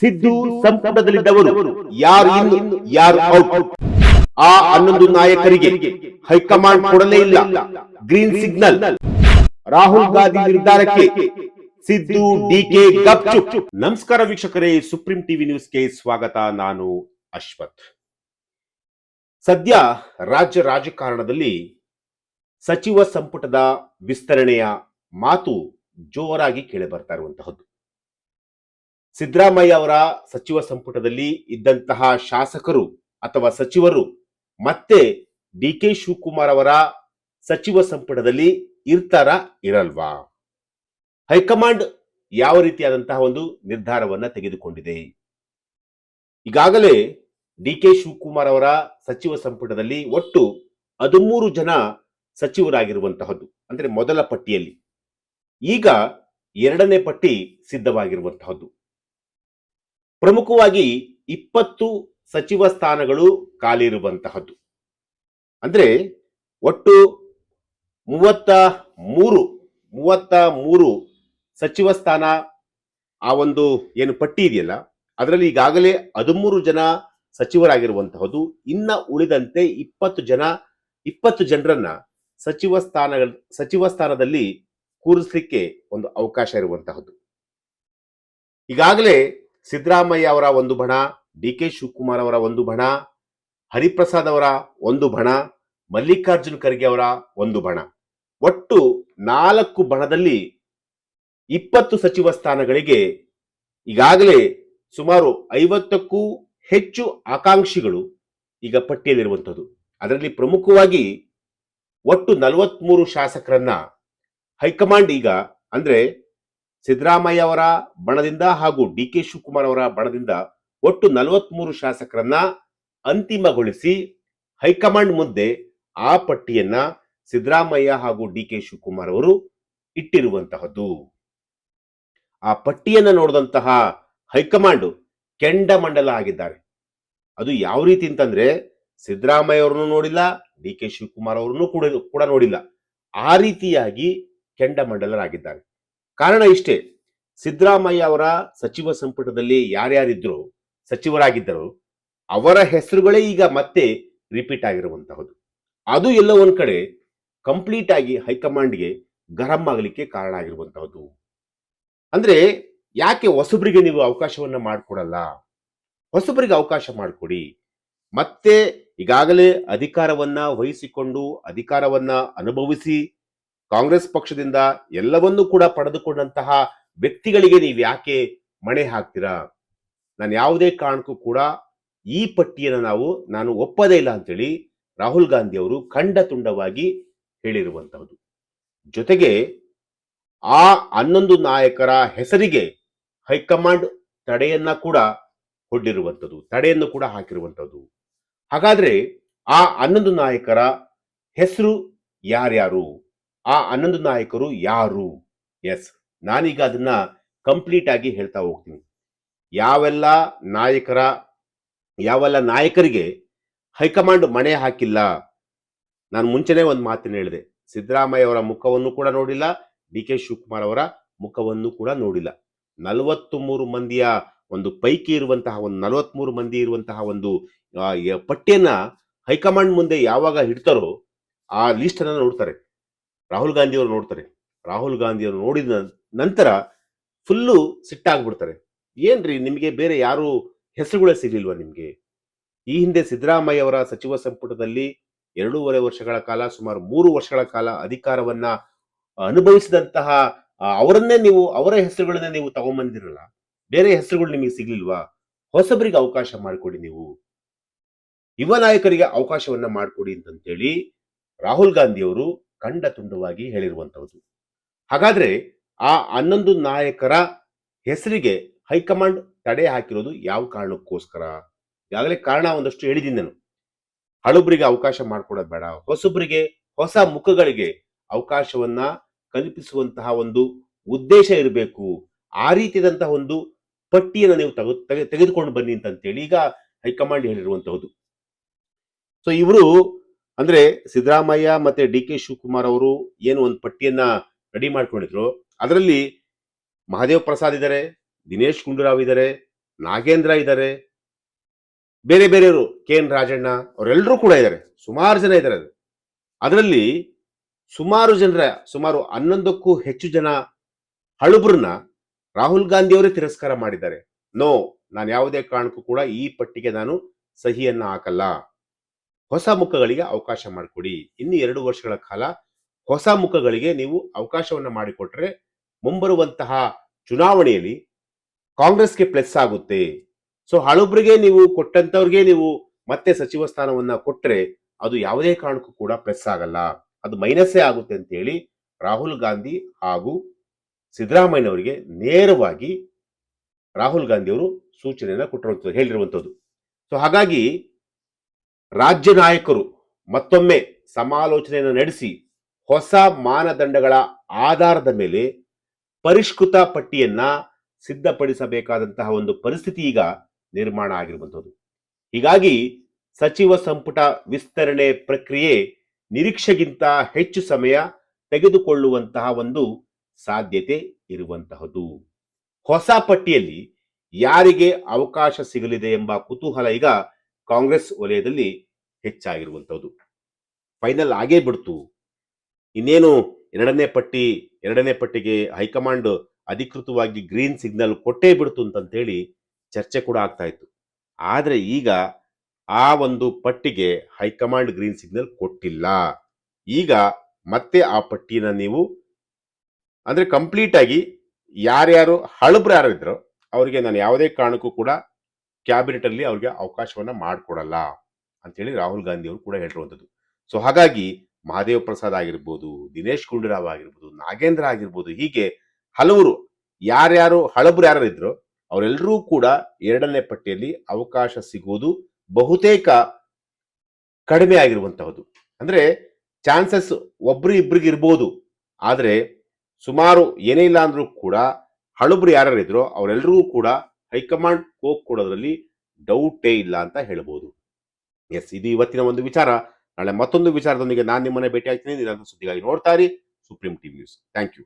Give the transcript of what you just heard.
ಸಿದ್ದು ಸಂಪುಟದಲ್ಲಿದ್ದವರು ಯಾರು ಇನ್ ಯಾರು ಔಟ್? ಆ 11 ನಾಯಕರಿಗೆ ಹೈಕಮಾಂಡ್ ಕೊಡಲೇ ಇಲ್ಲ ಗ್ರೀನ್ ಸಿಗ್ನಲ್. ರಾಹುಲ್ ಗಾಂಧಿ ನಿರ್ಧಾರಕ್ಕೆ ಸಿದ್ದು ಡಿಕೆ ಗಪ್ಚುಪ್. ನಮಸ್ಕಾರ ವೀಕ್ಷಕರೇ, ಸುಪ್ರೀಂ ಟಿವಿ ನ್ಯೂಸ್ಗೆ ಸ್ವಾಗತ. ನಾನು ಅಶ್ವಥ್. ಸದ್ಯ ರಾಜ್ಯ ರಾಜಕಾರಣದಲ್ಲಿ ಸಚಿವ ಸಂಪುಟದ ವಿಸ್ತರಣೆಯ ಮಾತು ಜೋರಾಗಿ ಕೇಳಿ ಬರ್ತಾ ಇರುವಂತಹದ್ದು. ಸಿದ್ದರಾಮಯ್ಯ ಅವರ ಸಚಿವ ಸಂಪುಟದಲ್ಲಿ ಇದ್ದಂತಹ ಶಾಸಕರು ಅಥವಾ ಸಚಿವರು ಮತ್ತೆ ಡಿ ಕೆ ಶಿವಕುಮಾರ್ ಅವರ ಸಚಿವ ಸಂಪುಟದಲ್ಲಿ ಇರ್ತಾರ ಇರಲ್ವಾ? ಹೈಕಮಾಂಡ್ ಯಾವ ರೀತಿಯಾದಂತಹ ಒಂದು ನಿರ್ಧಾರವನ್ನ ತೆಗೆದುಕೊಂಡಿದೆ? ಈಗಾಗಲೇ ಡಿ ಕೆ ಶಿವಕುಮಾರ್ ಅವರ ಸಚಿವ ಸಂಪುಟದಲ್ಲಿ ಒಟ್ಟು 13 ಜನ ಸಚಿವರಾಗಿರುವಂತಹದ್ದು, ಅಂದ್ರೆ ಮೊದಲ ಪಟ್ಟಿಯಲ್ಲಿ. ಈಗ ಎರಡನೇ ಪಟ್ಟಿ ಸಿದ್ಧವಾಗಿರುವಂತಹದ್ದು. ಪ್ರಮುಖವಾಗಿ 20 ಸಚಿವ ಸ್ಥಾನಗಳು ಖಾಲಿ ಇರುವಂತಹದ್ದು. ಅಂದ್ರೆ ಒಟ್ಟು 33 ಸಚಿವ ಸ್ಥಾನ ಆ ಒಂದು ಏನು ಪಟ್ಟಿ ಇದೆಯಲ್ಲ, ಅದರಲ್ಲಿ ಈಗಾಗಲೇ 13 ಜನ ಸಚಿವರಾಗಿರುವಂತಹದ್ದು. ಇನ್ನ ಉಳಿದಂತೆ 20 ಜನರನ್ನ ಸಚಿವ ಸ್ಥಾನದಲ್ಲಿ ಕೂರಿಸಲಿಕ್ಕೆ ಒಂದು ಅವಕಾಶ ಇರುವಂತಹದ್ದು. ಈಗಾಗಲೇ ಸಿದ್ದರಾಮಯ್ಯ ಅವರ ಒಂದು ಬಣ, ಡಿ ಕೆ ಶಿವಕುಮಾರ್ ಅವರ ಒಂದು ಬಣ, ಹರಿಪ್ರಸಾದ್ ಅವರ ಒಂದು ಬಣ, ಮಲ್ಲಿಕಾರ್ಜುನ್ ಖರ್ಗೆ ಅವರ ಒಂದು ಬಣ, ಒಟ್ಟು 4 ಬಣದಲ್ಲಿ 20 ಸಚಿವ ಸ್ಥಾನಗಳಿಗೆ ಈಗಾಗಲೇ ಸುಮಾರು 50ಕ್ಕೂ ಹೆಚ್ಚು ಆಕಾಂಕ್ಷಿಗಳು ಈಗ ಪಟ್ಟಿಯಲ್ಲಿರುವಂಥದ್ದು. ಅದರಲ್ಲಿ ಪ್ರಮುಖವಾಗಿ ಒಟ್ಟು 43 ಶಾಸಕರನ್ನ ಹೈಕಮಾಂಡ್ ಈಗ, ಅಂದ್ರೆ ಸಿದ್ದರಾಮಯ್ಯ ಅವರ ಬಣದಿಂದ ಹಾಗೂ ಡಿ ಕೆ ಶಿವಕುಮಾರ್ ಅವರ ಬಣದಿಂದ ಒಟ್ಟು 43 ಶಾಸಕರನ್ನ ಅಂತಿಮಗೊಳಿಸಿ ಹೈಕಮಾಂಡ್ ಮುಂದೆ ಆ ಪಟ್ಟಿಯನ್ನ ಸಿದ್ದರಾಮಯ್ಯ ಹಾಗೂ ಡಿ ಕೆ ಶಿವಕುಮಾರ್ ಅವರು ಇಟ್ಟಿರುವಂತಹದ್ದು. ಆ ಪಟ್ಟಿಯನ್ನ ನೋಡಿದಂತಹ ಹೈಕಮಾಂಡ್ ಕೆಂಡಮಂಡಲ ಆಗಿದ್ದಾರೆ. ಅದು ಯಾವ ರೀತಿ ಅಂತಂದ್ರೆ, ಸಿದ್ದರಾಮಯ್ಯ ಅವರನ್ನು ನೋಡಿಲ್ಲ, ಡಿ ಕೆ ಶಿವಕುಮಾರ್ ಅವರನ್ನು ಕೂಡ ನೋಡಿಲ್ಲ. ಆ ರೀತಿಯಾಗಿ ಕೆಂಡಮಂಡಲರಾಗಿದ್ದಾರೆ. ಕಾರಣ ಇಷ್ಟೇ, ಸಿದ್ದರಾಮಯ್ಯ ಅವರ ಸಚಿವ ಸಂಪುಟದಲ್ಲಿ ಯಾರ್ಯಾರಿದ್ರು ಸಚಿವರಾಗಿದ್ದರು ಅವರ ಹೆಸರುಗಳೇ ಈಗ ಮತ್ತೆ ರಿಪೀಟ್ ಆಗಿರುವಂತಹದ್ದು. ಅದು ಎಲ್ಲ ಒಂದ್ ಕಡೆ ಕಂಪ್ಲೀಟ್ ಆಗಿ ಹೈಕಮಾಂಡ್ಗೆ ಗರಂ ಆಗಲಿಕ್ಕೆ ಕಾರಣ ಆಗಿರುವಂತಹದ್ದು. ಅಂದ್ರೆ ಯಾಕೆ ಹೊಸಬರಿಗೆ ನೀವು ಅವಕಾಶವನ್ನ ಮಾಡಿಕೊಡಲ್ಲ? ಹೊಸಬರಿಗೆ ಅವಕಾಶ ಮಾಡಿಕೊಡಿ. ಮತ್ತೆ ಈಗಾಗಲೇ ಅಧಿಕಾರವನ್ನ ವಹಿಸಿಕೊಂಡು ಅಧಿಕಾರವನ್ನ ಅನುಭವಿಸಿ ಕಾಂಗ್ರೆಸ್ ಪಕ್ಷದಿಂದ ಎಲ್ಲವನ್ನೂ ಕೂಡ ಪಡೆದುಕೊಂಡಂತಹ ವ್ಯಕ್ತಿಗಳಿಗೆ ನೀವು ಯಾಕೆ ಮಣೆ ಹಾಕ್ತೀರಾ? ನಾನು ಯಾವುದೇ ಕಾರಣಕ್ಕೂ ಕೂಡ ಈ ಪಟ್ಟಿಯನ್ನು ನಾನು ಒಪ್ಪದೇ ಇಲ್ಲ ಅಂತೇಳಿ ರಾಹುಲ್ ಗಾಂಧಿ ಅವರು ಖಂಡ ತುಂಡವಾಗಿ ಹೇಳಿರುವಂತಹದ್ದು. ಜೊತೆಗೆ ಆ 11 ನಾಯಕರ ಹೆಸರಿಗೆ ಹೈಕಮಾಂಡ್ ತಡೆಯನ್ನ ಕೂಡ ಹೊಡ್ಡಿರುವಂಥದ್ದು, ತಡೆಯನ್ನು ಕೂಡ ಹಾಕಿರುವಂಥದ್ದು. ಹಾಗಾದ್ರೆ ಆ 11 ನಾಯಕರ ಹೆಸರು ಯಾರ್ಯಾರು? ಆ 11 ನಾಯಕರು ಯಾರು? ಎಸ್, ನಾನೀಗ ಅದನ್ನ ಕಂಪ್ಲೀಟ್ ಆಗಿ ಹೇಳ್ತಾ ಹೋಗ್ತೀನಿ. ಯಾವೆಲ್ಲ ನಾಯಕರಿಗೆ ಹೈಕಮಾಂಡ್ ಮಣೆ ಹಾಕಿಲ್ಲ. ನಾನು ಮುಂಚೆನೆ ಒಂದು ಮಾತನ್ನು ಹೇಳಿದೆ, ಸಿದ್ದರಾಮಯ್ಯ ಅವರ ಮುಖವನ್ನು ಕೂಡ ನೋಡಿಲ್ಲ, ಡಿ ಕೆ ಶಿವಕುಮಾರ್ ಅವರ ಮುಖವನ್ನು ಕೂಡ ನೋಡಿಲ್ಲ. 43 ಮಂದಿಯ ಒಂದು ಪೈಕಿ ಇರುವಂತಹ 43 ಮಂದಿ ಇರುವಂತಹ ಒಂದು ಪಟ್ಟಿಯನ್ನ ಹೈಕಮಾಂಡ್ ಮುಂದೆ ಯಾವಾಗ ಇಡ್ತಾರೋ ಆ ಲಿಸ್ಟ್ ಅನ್ನ ನೋಡ್ತಾರೆ, ರಾಹುಲ್ ಗಾಂಧಿ ಅವರು ನೋಡ್ತಾರೆ. ರಾಹುಲ್ ಗಾಂಧಿ ಅವರು ನೋಡಿದ ನಂತರ ಫುಲ್ಲು ಸಿಟ್ಟಾಗ್ಬಿಡ್ತಾರೆ. ಏನ್ರಿ, ನಿಮಗೆ ಬೇರೆ ಯಾರು ಹೆಸರುಗಳೇ ಸಿಗ್ಲಿಲ್ವಾ ನಿಮ್ಗೆ? ಈ ಹಿಂದೆ ಸಿದ್ದರಾಮಯ್ಯ ಅವರ ಸಚಿವ ಸಂಪುಟದಲ್ಲಿ 2.5 ವರ್ಷಗಳ ಕಾಲ, ಸುಮಾರು 3 ವರ್ಷಗಳ ಕಾಲ ಅಧಿಕಾರವನ್ನ ಅನುಭವಿಸಿದಂತಹ ಅವರ ಹೆಸರುಗಳನ್ನ ನೀವು ತಗೊಂಡ್ಬಂದಿರಲ್ಲ, ಬೇರೆ ಹೆಸರುಗಳು ನಿಮಗೆ ಸಿಗ್ಲಿಲ್ವಾ? ಹೊಸಬರಿಗೆ ಅವಕಾಶ ಮಾಡಿಕೊಡಿ, ನೀವು ಯುವ ನಾಯಕರಿಗೆ ಅವಕಾಶವನ್ನ ಮಾಡಿಕೊಡಿ ಅಂತಂತೇಳಿ ರಾಹುಲ್ ಗಾಂಧಿ ಅವರು ಖಂಡ ತುಂಡವಾಗಿ ಹೇಳಿರುವಂತಹದ್ದು. ಹಾಗಾದ್ರೆ ಆ 11 ನಾಯಕರ ಹೆಸರಿಗೆ ಹೈಕಮಾಂಡ್ ತಡೆ ಹಾಕಿರೋದು ಯಾವ ಕಾರಣಕ್ಕೋಸ್ಕರ? ಈಗಾಗಲೇ ಕಾರಣ ಒಂದಷ್ಟು ಹೇಳಿದ್ದೀನಿ ನಾನು. ಹಳಬರಿಗೆ ಅವಕಾಶ ಮಾಡಿಕೊಡೋದು ಬೇಡ, ಹೊಸಬರಿಗೆ, ಹೊಸ ಮುಖಗಳಿಗೆ ಅವಕಾಶವನ್ನ ಕಲ್ಪಿಸುವಂತಹ ಒಂದು ಉದ್ದೇಶ ಇರಬೇಕು. ಆ ರೀತಿಯಾದಂತಹ ಒಂದು ಪಟ್ಟಿಯನ್ನು ನೀವು ತೆಗೆದುಕೊಂಡು ಬನ್ನಿ ಅಂತಂತೇಳಿ ಈಗ ಹೈಕಮಾಂಡ್ ಹೇಳಿರುವಂತಹದ್ದು. ಸೊ ಇವರು ಅಂದ್ರೆ ಸಿದ್ದರಾಮಯ್ಯ ಮತ್ತೆ ಡಿ ಕೆ ಶಿವಕುಮಾರ್ ಅವರು ಏನು ಒಂದು ಪಟ್ಟಿಯನ್ನ ರೆಡಿ ಮಾಡ್ಕೊಂಡಿದ್ರು, ಅದರಲ್ಲಿ ಮಹದೇವ್ ಪ್ರಸಾದ್ ಇದ್ದಾರೆ, ದಿನೇಶ್ ಗುಂಡೂರಾವ್ ಇದ್ದಾರೆ, ನಾಗೇಂದ್ರ ಇದ್ದಾರೆ, ಬೇರೆ ಬೇರೆಯವರು, ಕೆ ಎನ್ ರಾಜಣ್ಣ ಅವರೆಲ್ಲರೂ ಕೂಡ ಇದ್ದಾರೆ, ಸುಮಾರು ಜನ ಇದ್ದಾರೆ. ಅದರಲ್ಲಿ ಸುಮಾರು 11ಕ್ಕೂ ಹೆಚ್ಚು ಜನ ಹಳುಬ್ರನ್ನ ರಾಹುಲ್ ಗಾಂಧಿ ಅವರೇ ತಿರಸ್ಕಾರ ಮಾಡಿದ್ದಾರೆ. ನೋ, ನಾನು ಯಾವುದೇ ಕಾರಣಕ್ಕೂ ಕೂಡ ಈ ಪಟ್ಟಿಗೆ ನಾನು ಸಹಿಯನ್ನ ಹಾಕಲ್ಲ, ಹೊಸ ಮುಖಗಳಿಗೆ ಅವಕಾಶ ಮಾಡಿಕೊಡಿ, ಇನ್ನು 2 ವರ್ಷಗಳ ಕಾಲ ಹೊಸ ಮುಖಗಳಿಗೆ ನೀವು ಅವಕಾಶವನ್ನ ಮಾಡಿಕೊಟ್ರೆ ಮುಂಬರುವಂತಹ ಚುನಾವಣೆಯಲ್ಲಿ ಕಾಂಗ್ರೆಸ್ಗೆ ಪ್ಲಸ್ ಆಗುತ್ತೆ. ಸೊ ಹಳುಬ್ರಿಗೆ ನೀವು ಕೊಟ್ಟಂತವ್ರಿಗೆ ನೀವು ಮತ್ತೆ ಸಚಿವ ಸ್ಥಾನವನ್ನ ಕೊಟ್ರೆ ಅದು ಯಾವುದೇ ಕಾರಣಕ್ಕೂ ಕೂಡ ಪ್ಲಸ್ ಆಗಲ್ಲ, ಅದು ಮೈನಸ್ಸೇ ಆಗುತ್ತೆ ಅಂತ ಹೇಳಿ ರಾಹುಲ್ ಗಾಂಧಿ ಹಾಗೂ ಸಿದ್ದರಾಮಯ್ಯನವರಿಗೆ ನೇರವಾಗಿ ರಾಹುಲ್ ಗಾಂಧಿ ಅವರು ಸೂಚನೆಯನ್ನ ಕೊಟ್ಟಿರುವಂಥದ್ದು, ಹೇಳಿರುವಂಥದ್ದು. ಸೊ ಹಾಗಾಗಿ ರಾಜ್ಯ ನಾಯಕರು ಮತ್ತೊಮ್ಮೆ ಸಮಾಲೋಚನೆಯನ್ನು ನಡೆಸಿ ಹೊಸ ಮಾನದಂಡಗಳ ಆಧಾರದ ಮೇಲೆ ಪರಿಷ್ಕೃತ ಪಟ್ಟಿಯನ್ನ ಸಿದ್ಧಪಡಿಸಬೇಕಾದಂತಹ ಒಂದು ಪರಿಸ್ಥಿತಿ ಈಗ ನಿರ್ಮಾಣ ಆಗಿರುವಂಥದ್ದು. ಹೀಗಾಗಿ ಸಚಿವ ಸಂಪುಟ ವಿಸ್ತರಣೆ ಪ್ರಕ್ರಿಯೆ ನಿರೀಕ್ಷೆಗಿಂತ ಹೆಚ್ಚು ಸಮಯ ತೆಗೆದುಕೊಳ್ಳುವಂತಹ ಒಂದು ಸಾಧ್ಯತೆ ಇರುವಂತಹದ್ದು. ಹೊಸ ಪಟ್ಟಿಯಲ್ಲಿ ಯಾರಿಗೆ ಅವಕಾಶ ಸಿಗಲಿದೆ ಎಂಬ ಕುತೂಹಲ ಈಗ ಕಾಂಗ್ರೆಸ್ ವಲಯದಲ್ಲಿ ಹೆಚ್ಚಾಗಿರುವಂತಹದ್ದು. ಫೈನಲ್ ಆಗೇ ಬಿಡ್ತು, ಇನ್ನೇನು ಎರಡನೇ ಪಟ್ಟಿಗೆ ಹೈಕಮಾಂಡ್ ಅಧಿಕೃತವಾಗಿ ಗ್ರೀನ್ ಸಿಗ್ನಲ್ ಕೊಟ್ಟೇ ಬಿಡ್ತು ಅಂತಂತೇಳಿ ಚರ್ಚೆ ಕೂಡ ಆಗ್ತಾ ಇತ್ತು. ಆದ್ರೆ ಈಗ ಆ ಒಂದು ಪಟ್ಟಿಗೆ ಹೈಕಮಾಂಡ್ ಗ್ರೀನ್ ಸಿಗ್ನಲ್ ಕೊಟ್ಟಿಲ್ಲ. ಈಗ ಮತ್ತೆ ಆ ಪಟ್ಟಿನ ನೀವು ಅಂದ್ರೆ ಕಂಪ್ಲೀಟ್ ಆಗಿ ಯಾರ್ಯಾರು ಹಳಬ್ರು ಯಾರಿದ್ರು ಅವರಿಗೆ ನಾನು ಯಾವುದೇ ಕಾರಣಕ್ಕೂ ಕೂಡ ಕ್ಯಾಬಿನೆಟ್ ಅಲ್ಲಿ ಅವ್ರಿಗೆ ಅವಕಾಶವನ್ನ ಮಾಡಿಕೊಡಲ್ಲ ಅಂತೇಳಿ ರಾಹುಲ್ ಗಾಂಧಿ ಅವರು ಕೂಡ ಹೇಳಿರುವಂಥದ್ದು. ಸೊ ಹಾಗಾಗಿ ಮಹಾದೇವ್ ಪ್ರಸಾದ್ ಆಗಿರ್ಬೋದು, ದಿನೇಶ್ ಗುಂಡೂರಾವ್ ಆಗಿರ್ಬೋದು, ನಾಗೇಂದ್ರ ಆಗಿರ್ಬೋದು, ಹೀಗೆ ಹಲವರು ಯಾರ್ಯಾರು ಹಳಬ್ರು ಯಾರು ಇದ್ರು ಅವರೆಲ್ಲರೂ ಕೂಡ ಎರಡನೇ ಪಟ್ಟಿಯಲ್ಲಿ ಅವಕಾಶ ಸಿಗುವುದು ಬಹುತೇಕ ಕಡಿಮೆ ಆಗಿರುವಂತಹದ್ದು. ಅಂದ್ರೆ ಚಾನ್ಸಸ್ ಒಬ್ರು ಇಬ್ರಿಗೆ ಇರ್ಬೋದು, ಆದ್ರೆ ಸುಮಾರು ಏನೇ ಇಲ್ಲ ಅಂದ್ರೂ ಕೂಡ ಹಳಬ್ರು ಯಾರು ಇದ್ರು ಅವರೆಲ್ಲರೂ ಕೂಡ ಹೈಕಮಾಂಡ್ ಹೋಗ್ ಕೊಡೋದ್ರಲ್ಲಿ ಡೌಟೇ ಇಲ್ಲ ಅಂತ ಹೇಳ್ಬೋದು. ಎಸ್, ಇದು ಇವತ್ತಿನ ಒಂದು ವಿಚಾರ. ನಾಳೆ ಮತ್ತೊಂದು ವಿಚಾರದೊಂದಿಗೆ ನಾನು ನಿಮ್ಮನ್ನ ಭೇಟಿ ಆಗ್ತೀನಿ. ನಿರಂತರ ಸುದ್ದಿಗಾಗಿ ನೋಡ್ತಾ ಇರಿ supreme TV news. Thank you.